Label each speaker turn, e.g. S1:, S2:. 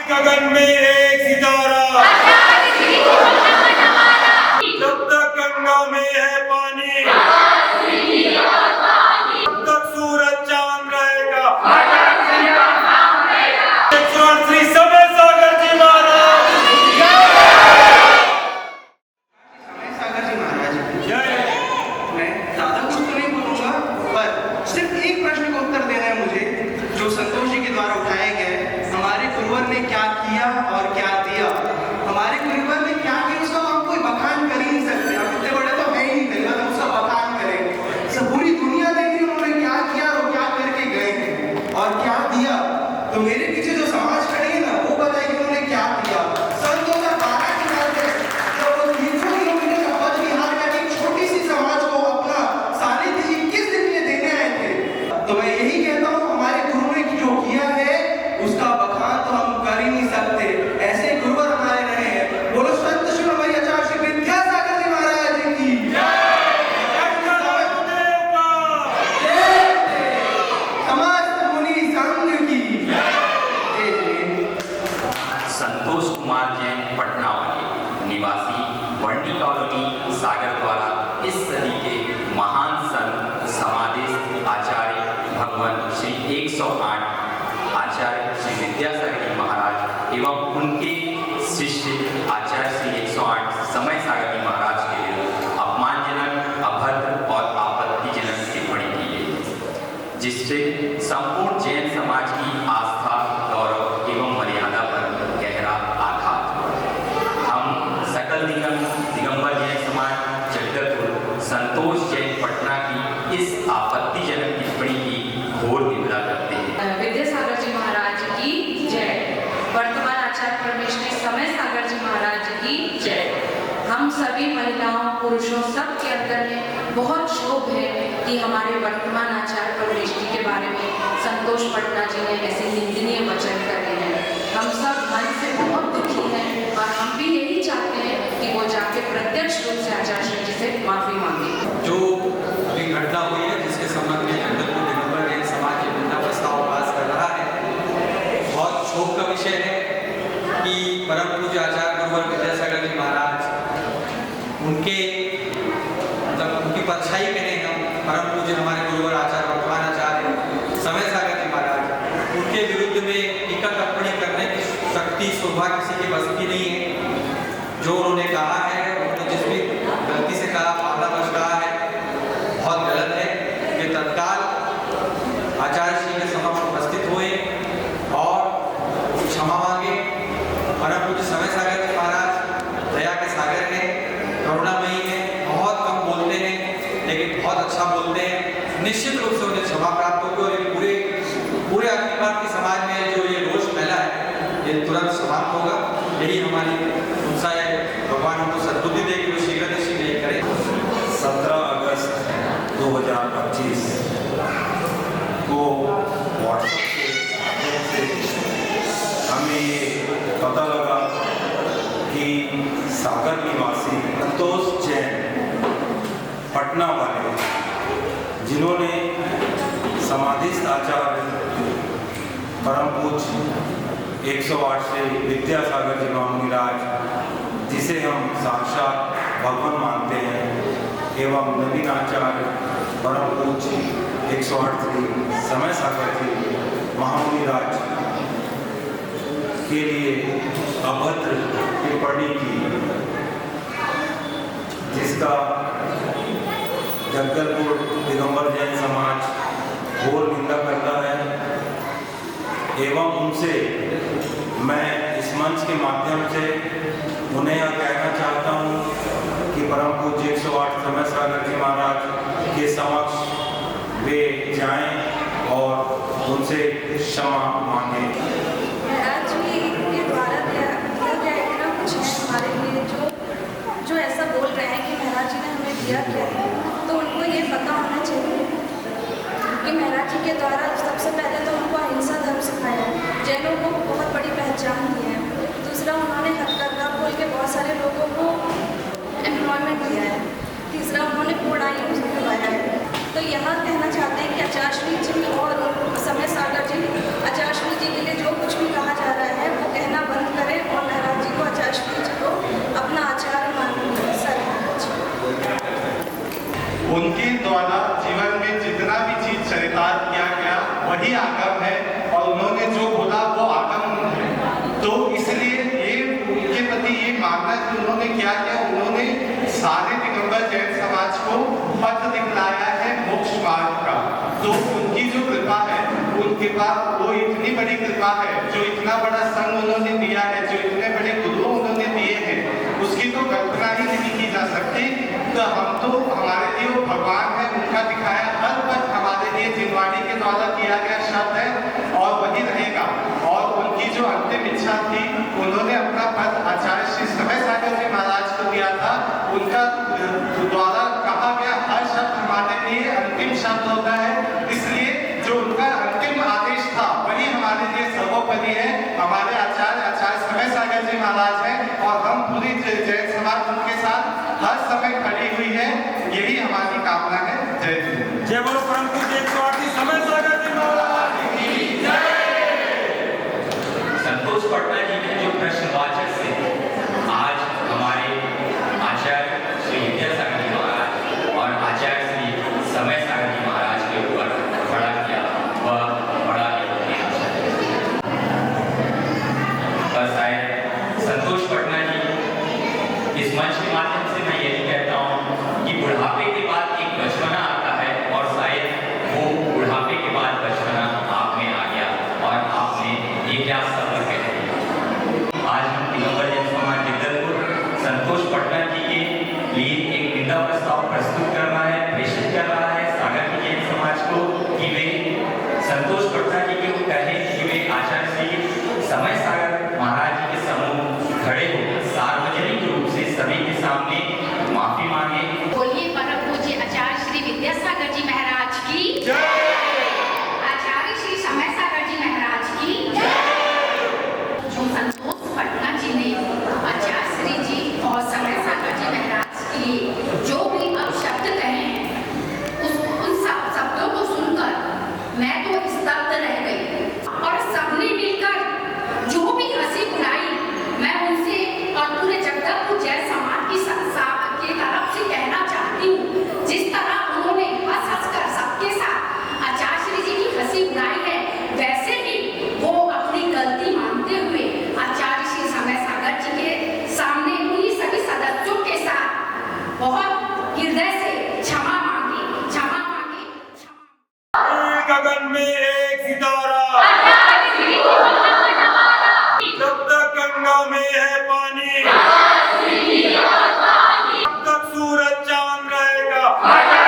S1: गगन में एक सितारा, जब तक गंगा में है पानी, तब तक सूरज चांद रहेगा। श्री समय सागर जी महाराज
S2: मैं ज्यादा कुछ तो नहीं बोलूंगा, पर सिर्फ एक प्रश्न का उत्तर देना है मुझे, जो संतोष जी के द्वारा उठाए गए। हमारे गुरुवर ने क्या किया और क्या दिया? हमारे गुरुवर ने क्या किया उसका हम कोई बखान कर ही नहीं सकते। हम इतने बड़े तो है ही नहीं, पहले हम उसका बखान करेंगे। सब पूरी दुनिया देख रही है उन्होंने क्या किया और क्या करके गए हैं और क्या दिया। तो मेरे पीछे जो समाज खड़ी है ना, वो बताएगी उन्होंने क्या किया। सन 2012 की बात है, जब वो 300 किलोमीटर का पथ विहार करके एक छोटी सी समाज को अपना सानिध्य 21 दिन के लिए देने आए थे। तो मैं यही कहता हूँ, हमारे गुरु ने जो किया है उसका बखान तो हम कर ही नहीं सकते। ऐसे गुरुवर हमारे रहे हैं। बोलो संत शिरोमणि आचार्य श्री विद्यासागर जी महाराज की समस्त मुनि संघ की।
S3: संतोष कुमार जैन पटना वाले निवासी वर्णी कॉलोनी सागर द्वारा इस सदी के महान संत समादेश आचार्य भगवान श्री 108 आचार्य श्री विद्यासागर जी महाराज एवं उनके शिष्य आचार्य श्री 108 समय सागर जी महाराज के लिए अपमानजनक, अभद्र और आपत्तिजनक टिप्पणी की गई, जिससे संपूर्ण जैन समाज की आस्था, गौरव एवं मर्यादा पर गहरा आघात। हम सकल दिगंबर जैन समाज जगदलपुर संतोष जैन पटना की इस आपत्तिजनक टिप्पणी की घोर निंदा करते हैं।
S4: विद्यासागर जी महाराज की जय। वर्तमान आचार्य परमेश्वरी समय सागर जी महाराज की जय। हम सभी महिलाओं, पुरुषों सबके अंदर में बहुत शोभ है कि हमारे वर्तमान आचार्य परमेश्वरी के बारे में संतोष पटना जी ने ऐसे निंदनीय वचन करे हैं। हम सब मन से बहुत दुखी हैं और हम भी यही चाहते हैं कि वो जाके प्रत्यक्ष रूप से आचार्य जी से माफी मांगे।
S5: जो अभी घटना हुई है, जिसके संबंध में जगदलपुर दिगंबर जैन समाज ये निंदा प्रस्ताव पास कर रहा है, बहुत शोक का विषय है कि परम पूज्य आचार्य गुरुवर विद्यासागर जी महाराज, उनके मतलब उनकी परछाई करें हम, परम पूज्य हमारे गुरुवर आचार्य वर्तमान आचार्य समय सागर जी महाराज, उनके विरुद्ध में टीका टिप्पणी करने की शक्ति, शोभा किसी के बस की नहीं है। जो उन्होंने कहा है, उन्होंने जिस भी गलती से कहा, भावनावश कहा है, बहुत गलत है। कि तत्काल आचार्य श्री के समक्ष उपस्थित हुए और क्षमा मांगे। परम पूज्य समय सागर जी महाराज दया के सागर हैं, करुणामयी हैं, बहुत कम बोलते हैं लेकिन बहुत अच्छा बोलते हैं। निश्चित रूप से उन्हें क्षमा प्राप्त होगी और पूरे अखिल भारतीय समाज में जो ये रोष फैला है, ये तुरंत समाप्त होगा। यही हमारी उनसा है। भगवान हमको सद्बुद्धि दे कि वो शीघ्र से शीघ्र ये करें।
S1: 17 अगस्त 2025 को व्हाट्सएप के माध्यम से हमें ये पता लगा कि सागर निवासी संतोष जैन पटना वाले, जिन्होंने समाधिस्थ आचार्य परम पूज्य 108 से विद्यासागर जी महाराज, जिसे हम साक्षात भगवान मानते हैं, एवं नवीन आचार्य परम पूज्य 108 श्री समय सागर जी महाराज के लिए अभद्र टिप्पणी की, जिसका जगदलपुर दिगंबर जैन समाज घोर निंदा करता है। एवं उनसे मैं इस मंच के माध्यम से उन्हें यह कहना चाहता हूँ कि परम पूज्य 108 समय सागर जी महाराज के समक्ष वे जाएं और उनसे क्षमा मांगे।
S6: महाराज जी के द्वारा दिया गया इतना कुछ है हमारे लिए, जो ऐसा बोल रहे हैं कि महाराज जी ने हमें दिया क्या है, तो उनको ये पता होना चाहिए कि महाराज जी के द्वारा सबसे पहले तो उनको अहिंसा धर्म सिखाया है, जैनों को बहुत बड़ी पहचान दी है। दूसरा, उन्होंने हथकरघा खोल के बहुत सारे लोगों को एम्प्लॉयमेंट दिया है। तीसरा, उन्होंने कोडाइयों से करवाया है। तो यहाँ कहना चाहते हैं कि आचार्य श्री जी और समय सागर जी, आचार्य श्री जी के लिए जो कुछ भी कहा जा रहा है वो कहना
S2: क्या किया, उन्होंने सारे दिगंबर जैन समाज को पथ दिखलाया है मोक्ष मार्ग का। तो उनकी जो कृपा है, उनके पास वो इतनी बड़ी कृपा है, जो इतना बड़ा संघ उन्होंने दिया है, जो इतने बड़े गुरु उन्होंने दिए हैं, उसकी तो कल्पना ही नहीं की जा सकती। तो हम तो हमारे लिए वो भगवान है, उनका दिखाया हर पथ हमारे लिए जिनवाणी के द्वारा किया गया शब्द है और वही रहेगा। और उनकी जो अंतिम इच्छा थी, उन्होंने अपना पद आचार्य श्री समय सागर जी महाराज को दिया था। उनका द्वारा कहा गया हर शब्द हमारे लिए अंतिम शब्द होता है, इसलिए जो उनका अंतिम आदेश था वही हमारे लिए सर्वोपरि है। हमारे आचार्य समय सागर जी महाराज हैं और हम पूरी जैन समाज उनके साथ हर समय खड़ी हुई है, यही हमारी कामना है। जय हिंद।
S1: जय बोलो परम पूज्य समय सागर जी महाराज की जय।
S3: संतोष पटना जी के जो प्रश्नवाचक से आज हमारे आचार्य श्री विद्यासागर जी महाराज और आचार्य श्री समय सागर जी महाराज के ऊपर खड़ा किया, वह बड़ा ही बस आए संतोष पटना जी इस मंच के माध्यम से मैं यही कहता हूँ कि बुढ़ापे के बाद एक बचपना आता है और शायद वो बुढ़ापे के बाद बचपना आप में आ गया और आपने ये क्या सफर है। आज हम दिगंबर जैन समाज जगदलपुर संतोष पटना जी के लिए एक निंदा प्रस्ताव प्रस्तुत कर रहा है, प्रेषित कर रहा है सागर के जैन समाज को कि वे संतोष पटना जी को कहें कि वे आचार्य श्री समय सागर महाराज जी के समूह खड़े होकर सार्वजनिक रूप से सभी के सामने माफी मांगे।
S7: बोलिए परम पूज्य आचार्य श्री विद्यासागर जी महाराज की
S1: जय।
S7: आचार्य श्री समय सागर जी महाराज की जय। जो संतोष पटना जी ने आचार्य श्री जी और समय सागर जी महाराज के लिए जो भी अब शब्द कहे हैं, उन सब शब्दों को सुनकर मैं तो स्तब्ध रह गई और सबने मिलकर जो भी हंसी बुराई मैं उनसे और पूरे जगदलपुर जैन समाज की तरफ से कहना चाहती हूँ। जिस तरह उन्होंने हंस हंस कर सबके साथ आचार्य श्री जी की हंसी बुराई है, वैसे ही वो अपनी गलती मानते हुए आचार्य श्री समय सागर जी के सामने उन्हीं सभी सदस्यों के साथ बहुत हृदय से क्षमा मांगी।
S1: गगन में एक सितारा, जब तक गंगा में है पानी, तब तक सूरज चांद रहेगा।